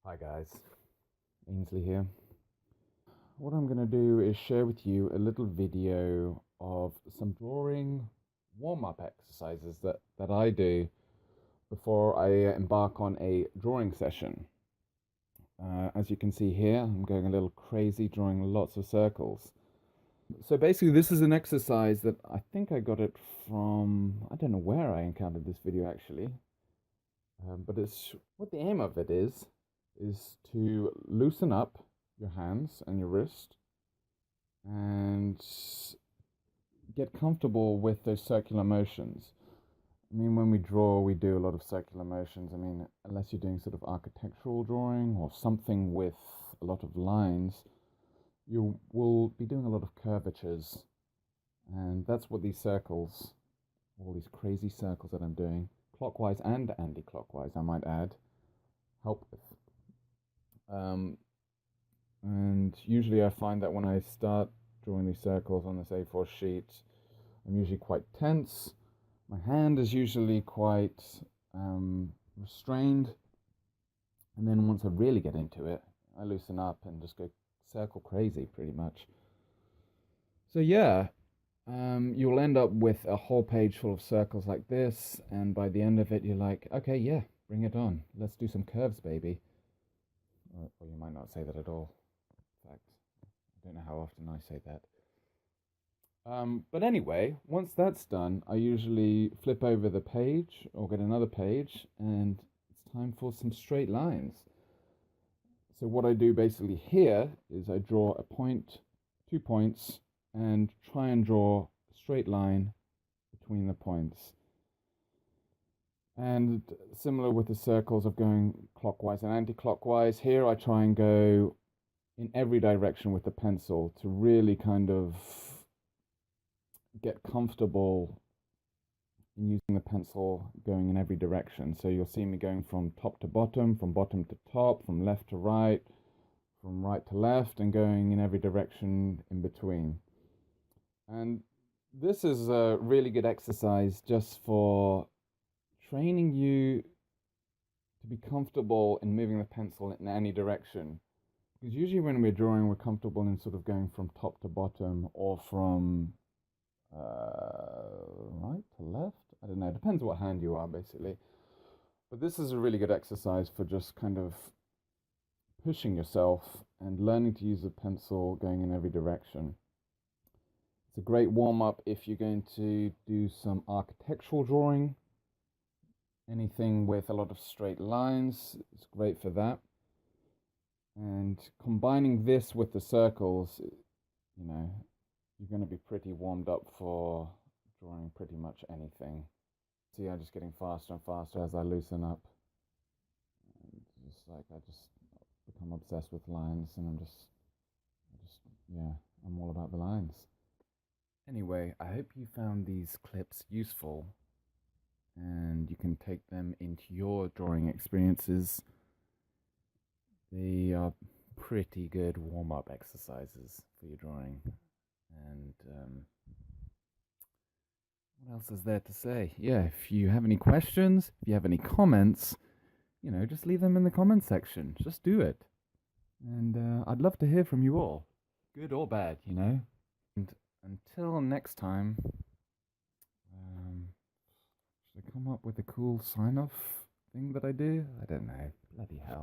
Hi guys, Ainsley here. What I'm going to do is share with you a little video of some drawing warm-up exercises that I do before I embark on a drawing session. As you can see here, I'm going a little crazy drawing lots of circles. So basically this is an exercise that I think I got it from, I don't know where I encountered this video actually, but it's what the aim of it is to loosen up your hands and your wrist and get comfortable with those circular motions. I mean, when we draw, we do a lot of circular motions. I mean, unless you're doing sort of architectural drawing or something with a lot of lines, you will be doing a lot of curvatures. And that's what these circles, all these crazy circles that I'm doing, clockwise and anti-clockwise, I might add, help with. And usually I find that when I start drawing these circles on this A4 sheet, I'm usually quite tense. My hand is usually quite restrained. And then once I really get into it, I loosen up and just go circle crazy pretty much. So yeah, you'll end up with a whole page full of circles like this. And by the end of it, you're like, okay, yeah, bring it on. Let's do some curves, baby. Or you might not say that at all. In fact, I don't know how often I say that. But anyway, once that's done, I usually flip over the page or get another page, and it's time for some straight lines. So what I do basically here is I draw a point, 2 points, and try and draw a straight line between the points. And similar with the circles of going clockwise and anti-clockwise, here I try and go in every direction with the pencil to really kind of get comfortable in using the pencil going in every direction. So you'll see me going from top to bottom, from bottom to top, from left to right, from right to left, and going in every direction in between. And this is a really good exercise just for training you to be comfortable in moving the pencil in any direction. Because usually when we're drawing, we're comfortable in sort of going from top to bottom or from right to left. I don't know. It depends what hand you are, basically. But this is a really good exercise for just kind of pushing yourself and learning to use a pencil going in every direction. It's a great warm-up if you're going to do some architectural drawing. Anything with a lot of straight lines, it's great for that. And combining this with the circles, you know, you're going to be pretty warmed up for drawing pretty much anything. See, I'm just getting faster and faster as I loosen up. And I just become obsessed with lines, and yeah, I'm all about the lines. Anyway, I hope you found these clips useful and you can take them into your drawing experiences. They are pretty good warm-up exercises for your drawing. And what else is there to say? Yeah, if you have any questions, if you have any comments, you know, just leave them in the comment section. Just do it. And I'd love to hear from you all, good or bad, you know. And until next time, should I come up with a cool sign-off thing that I do? I don't know. Bloody hell.